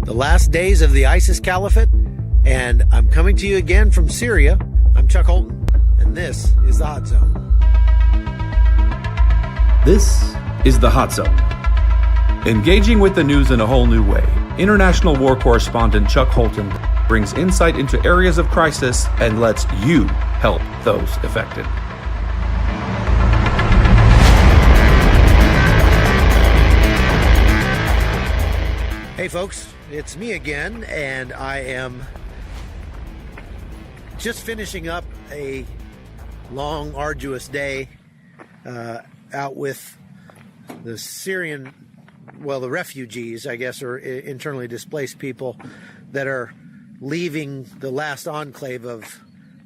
the last days of the ISIS Caliphate, and I'm coming to you again from Syria. I'm Chuck Holton, and this is The Hot Zone. This is The Hot Zone. Engaging with the news in a whole new way, international war correspondent Chuck Holton brings insight into areas of crisis and lets you help those affected. Hey folks, it's me again, and I am just finishing up a long, arduous day out with the Syrian, the refugees, I guess, or internally displaced people that are leaving the last enclave of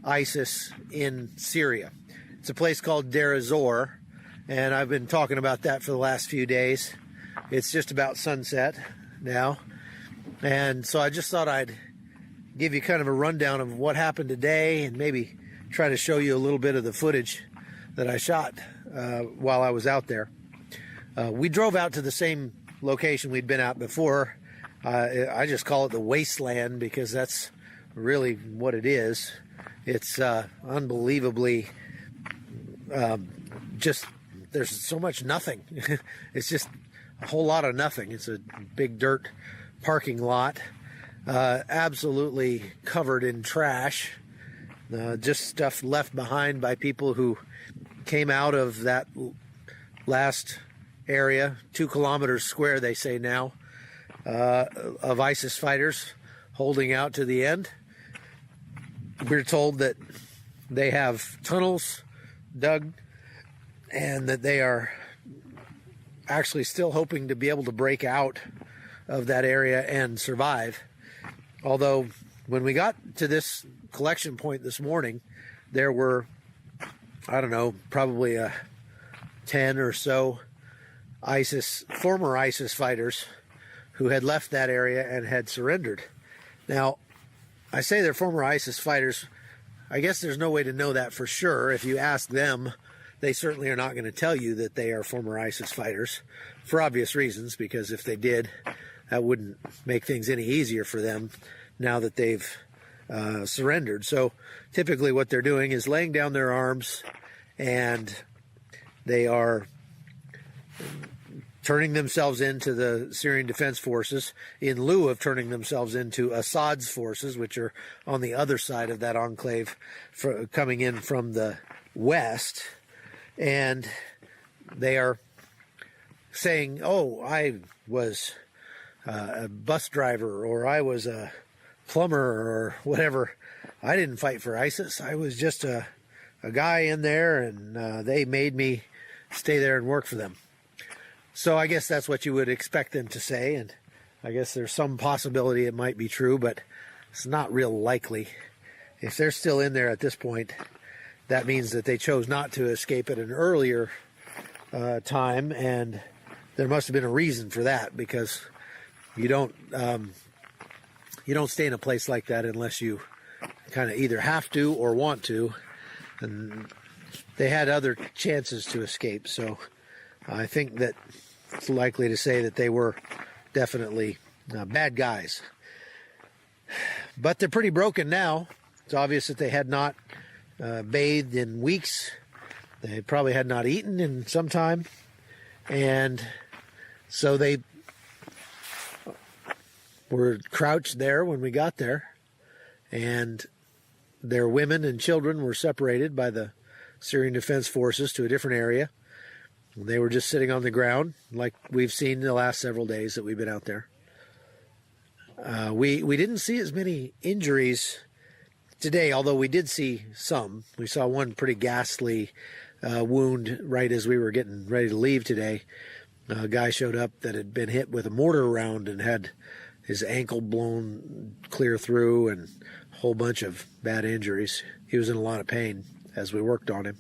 ISIS in Syria. It's a place called Deir ez-Zor, and I've been talking about that for the last few days. It's just about sunset now, and so I just thought I'd give you kind of a rundown of what happened today and maybe try to show you a little bit of the footage that I shot while I was out there. We drove out to the same location we'd been at before. I just call it the wasteland because that's really what it is. It's unbelievably just, there's so much nothing. It's just a whole lot of nothing. It's a big dirt parking lot, absolutely covered in trash, just stuff left behind by people who came out of that last area, 2 kilometers square, they say now, of ISIS fighters holding out to the end. We're told that they have tunnels dug and that they are actually still hoping to be able to break out of that area and survive. Although when we got to this collection point this morning, there were, I don't know, probably 10 or so former ISIS fighters who had left that area and had surrendered. Now, I say they're former ISIS fighters. I guess there's no way to know that for sure. If you ask them, they certainly are not going to tell you that they are former ISIS fighters for obvious reasons, because if they did, that wouldn't make things any easier for them now that they've surrendered. So typically what they're doing is laying down their arms, and they are turning themselves into the Syrian Defense Forces in lieu of turning themselves into Assad's forces, which are on the other side of that enclave, coming in from the west. And they are saying, oh, I was a bus driver, or I was a plumber, or whatever. I didn't fight for ISIS. I was just a guy in there, and they made me stay there and work for them. So I guess that's what you would expect them to say, and I guess there's some possibility it might be true, but it's not real likely. If they're still in there at this point, that means that they chose not to escape at an earlier time, and there must have been a reason for that, because you don't stay in a place like that unless you kind of either have to or want to, and they had other chances to escape. So I think that it's likely to say that they were definitely bad guys. But they're pretty broken now. It's obvious that they had not bathed in weeks. They probably had not eaten in some time. And so they were crouched there when we got there. And their women and children were separated by the Syrian Defense Forces to a different area. They were just sitting on the ground, like we've seen the last several days that we've been out there. We didn't see as many injuries today, although we did see some. We saw one pretty ghastly wound right as we were getting ready to leave today. A guy showed up that had been hit with a mortar round and had his ankle blown clear through and a whole bunch of bad injuries. He was in a lot of pain as we worked on him.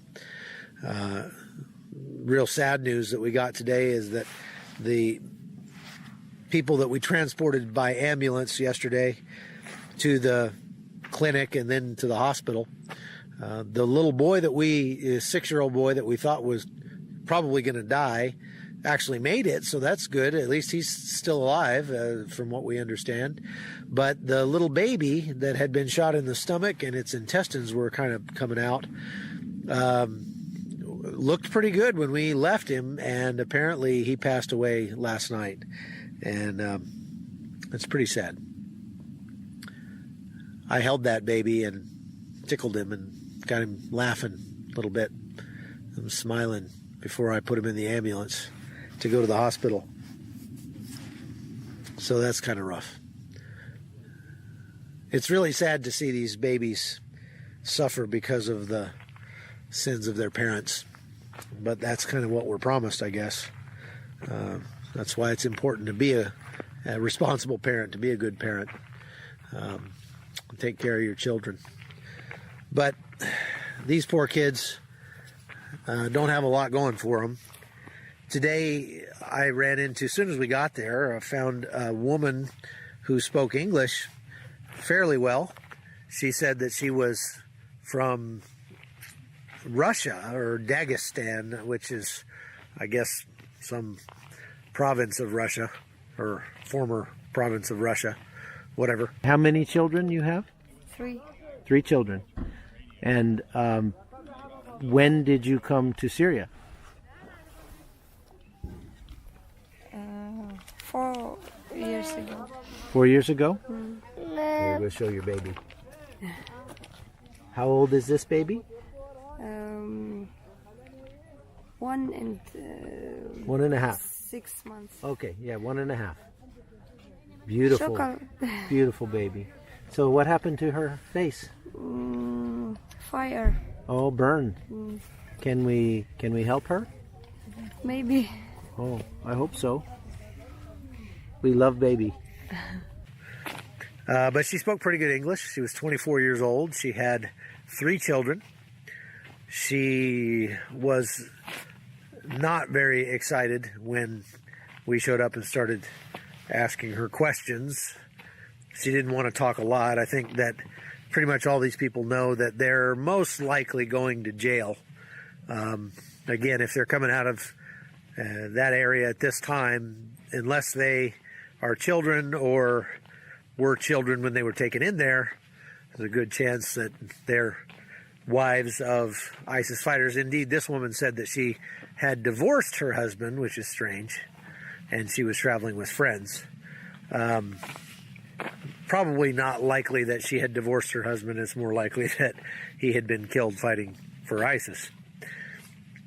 Real sad news that we got today is that the people that we transported by ambulance yesterday to the clinic and then to the hospital, the little boy that 6-year-old boy that we thought was probably going to die, actually made it, so that's good. At least he's still alive, from what we understand. But the little baby that had been shot in the stomach and its intestines were kind of coming out, looked pretty good when we left him, and apparently he passed away last night. And it's pretty sad. I held that baby and tickled him and got him laughing a little bit. I'm smiling before I put him in the ambulance to go to the hospital. So that's kind of rough. It's really sad to see these babies suffer because of the sins of their parents. But that's kind of what we're promised, I guess. That's why it's important to be a responsible parent, to be a good parent. Take care of your children. But these poor kids don't have a lot going for them. Today, I ran into, as soon as we got there, I found a woman who spoke English fairly well. She said that she was from Russia, or Dagestan, which is, I guess, some province of Russia, or former province of Russia, whatever. How many children you have? 3. 3 children. And when did you come to Syria? 4 years ago. 4 years ago? Mm. Here, go show your baby. How old is this baby? 1 and 1.5. 6 months. Okay, yeah, 1.5. Beautiful, Chocolate. beautiful baby. So what happened to her face? Fire. Oh, burn. Can we help her? Maybe. Oh, I hope so. We love baby. But she spoke pretty good English. She was 24 years old. She had 3 children. She was not very excited when we showed up and started asking her questions. She didn't want to talk a lot. I think that pretty much all these people know that they're most likely going to jail. Again, if they're coming out of that area at this time, unless they are children or were children when they were taken in there, there's a good chance that they're wives of ISIS fighters. Indeed, this woman said that she had divorced her husband, which is strange, and she was traveling with friends. Probably not likely that she had divorced her husband. It's more likely that he had been killed fighting for ISIS.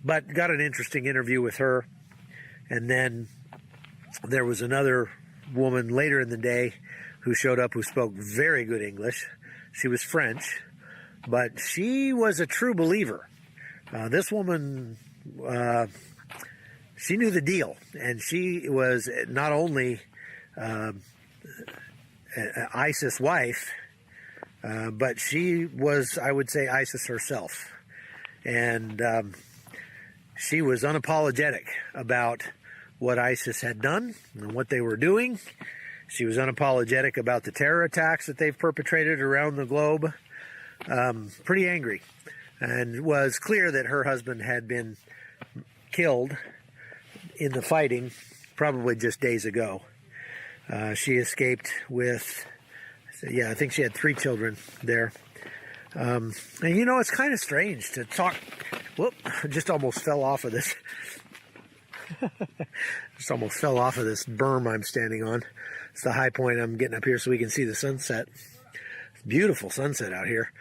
But got an interesting interview with her. And then there was another woman later in the day who showed up who spoke very good English. She was French, but she was a true believer. This woman, she knew the deal, and she was not only ISIS wife, but she was, I would say, ISIS herself. And she was unapologetic about what ISIS had done and what they were doing. She was unapologetic about the terror attacks that they've perpetrated around the globe. Pretty angry. And it was clear that her husband had been killed in the fighting probably just days ago. She escaped with, I think she had 3 children there. And you know, it's kind of strange to talk. Whoop, I just almost fell off of this. Just almost fell off of this berm I'm standing on. It's the high point. I'm getting up here so we can see the sunset. It's beautiful sunset out here.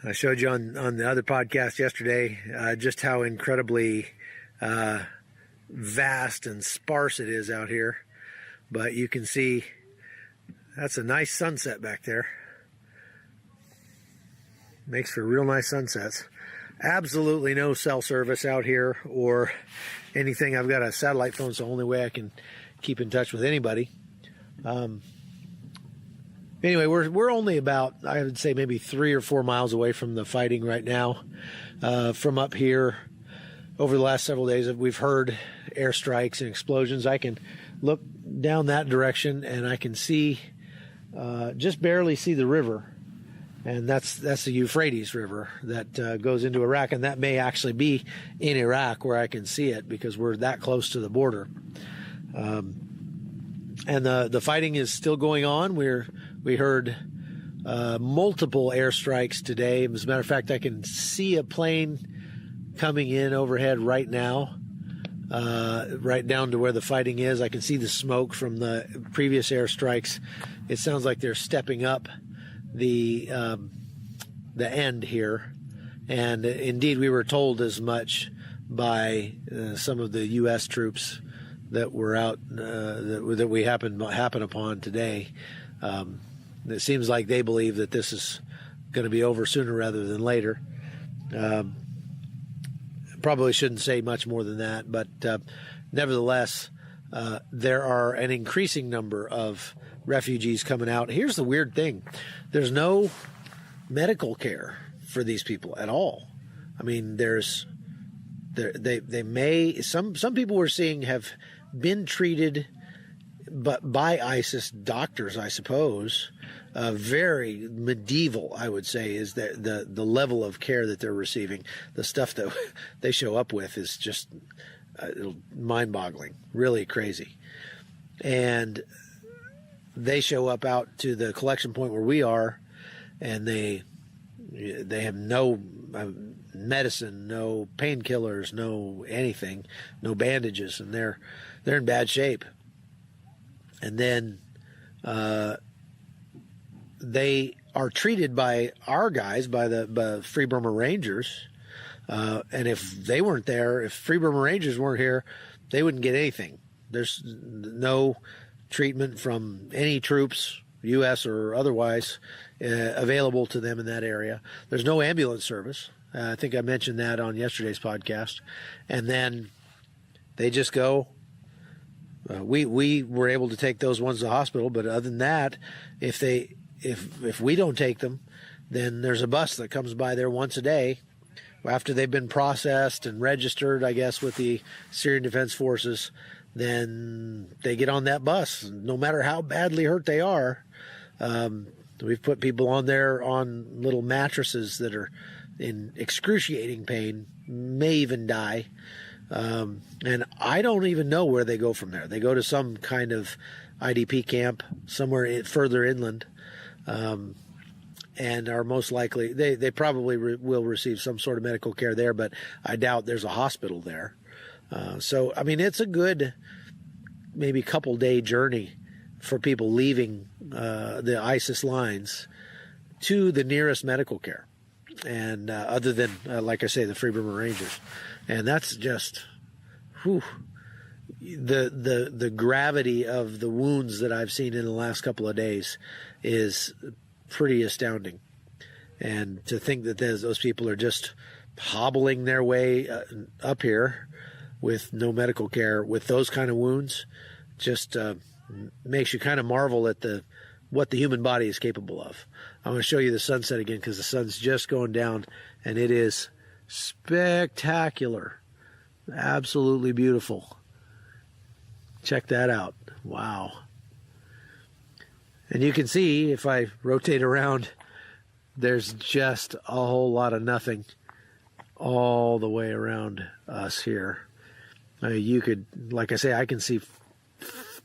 I showed you on the other podcast yesterday just how incredibly vast and sparse it is out here. But you can see that's a nice sunset back there. Makes for real nice sunsets. Absolutely no cell service out here or anything. I've got a satellite phone, so the only way I can keep in touch with anybody. Anyway, we're only about, I would say, maybe 3 or 4 miles away from the fighting right now. From up here, over the last several days, we've heard airstrikes and explosions. I can look down that direction and I can see, just barely see the river. And that's the Euphrates River that goes into Iraq, and that may actually be in Iraq where I can see it because we're that close to the border. And the fighting is still going on. We heard multiple airstrikes today. As a matter of fact, I can see a plane coming in overhead right now, right down to where the fighting is. I can see the smoke from the previous airstrikes. It sounds like they're stepping up the end here, and indeed we were told as much by some of the U.S. troops that were out that we happen upon today. It seems like they believe that this is going to be over sooner rather than later. Probably shouldn't say much more than that, but nevertheless, there are an increasing number of refugees coming out. Here's the weird thing. There's no medical care for these people at all. I mean, some people we're seeing have been treated but by ISIS doctors, I suppose. Very medieval, I would say, is the level of care that they're receiving. The stuff that they show up with is just mind-boggling, really crazy. And they show up out to the collection point where we are, and they have no medicine, no painkillers, no anything, no bandages, and they're in bad shape. And then they are treated by our guys, by the Free Burma Rangers, and if they weren't there, if Free Burma Rangers weren't here, they wouldn't get anything. There's no treatment from any troops, U.S. or otherwise, available to them in that area. There's no ambulance service. I think I mentioned that on yesterday's podcast. And then they just go. We were able to take those ones to the hospital, but other than that, if we don't take them, then there's a bus that comes by there once a day after they've been processed and registered, I guess, with the Syrian Defense Forces. Then they get on that bus, no matter how badly hurt they are. We've put people on there on little mattresses that are in excruciating pain, may even die. And I don't even know where they go from there. They go to some kind of IDP camp somewhere further inland, and are most likely, they probably will receive some sort of medical care there, but I doubt there's a hospital there. So, I mean, it's a good maybe couple-day journey for people leaving the ISIS lines to the nearest medical care. And other than, like I say, the Free Burma Rangers. And that's just, the gravity of the wounds that I've seen in the last couple of days is pretty astounding. And to think that those people are just hobbling their way up here with no medical care, with those kind of wounds, just makes you kind of marvel at what the human body is capable of. I'm going to show you the sunset again because the sun's just going down, and it is spectacular. Absolutely beautiful. Check that out. Wow. And you can see, if I rotate around, there's just a whole lot of nothing all the way around us here. You could, like I say, I can see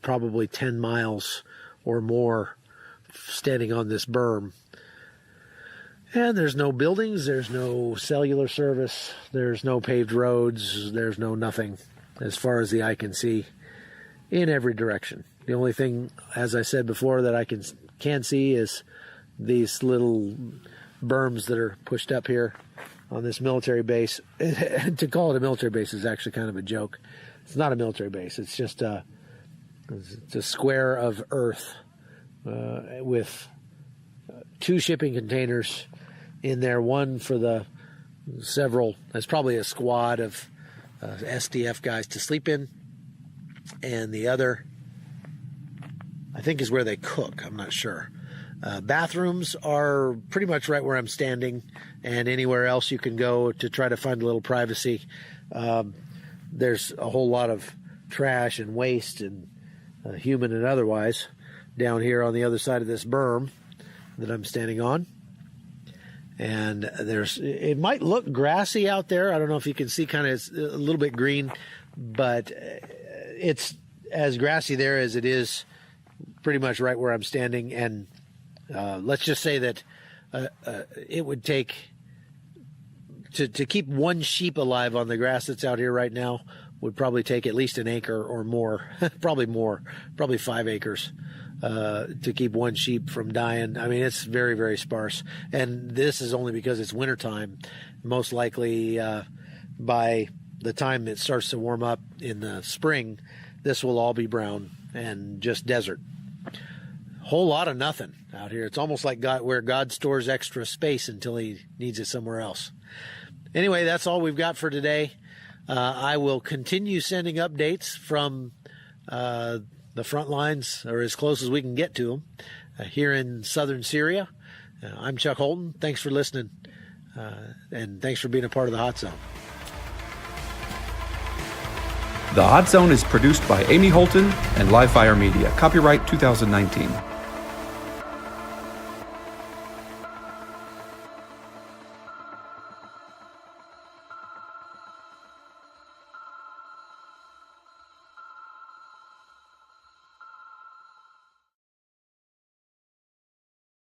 probably 10 miles or more standing on this berm. And there's no buildings, there's no cellular service, there's no paved roads, there's no nothing as far as the eye can see in every direction. The only thing, as I said before, that I can see is these little berms that are pushed up here on this military base. To call it a military base is actually kind of a joke. It's not a military base. It's just a square of earth with two shipping containers in there, one for the several, there's probably a squad of SDF guys to sleep in, and the other, I think, is where they cook. I'm not sure. Bathrooms are pretty much right where I'm standing, and anywhere else you can go to try to find a little privacy. There's a whole lot of trash and waste, and human and otherwise, down here on the other side of this berm that I'm standing on. And it might look grassy out there. I don't know if you can see, kind of a little bit green, but it's as grassy there as it is pretty much right where I'm standing. And let's just say that it would take to keep one sheep alive on the grass that's out here right now would probably take at least an acre or more, probably 5 acres. To keep one sheep from dying. I mean, it's very, very sparse. And this is only because it's wintertime. Most likely by the time it starts to warm up in the spring, this will all be brown and just desert. Whole lot of nothing out here. It's almost like where God stores extra space until he needs it somewhere else. Anyway, that's all we've got for today. I will continue sending updates from the front lines, or as close as we can get to them, here in southern Syria. I'm Chuck Holton. Thanks for listening, and thanks for being a part of the Hot Zone. The Hot Zone is produced by Amy Holton and Livefire Media. Copyright 2019.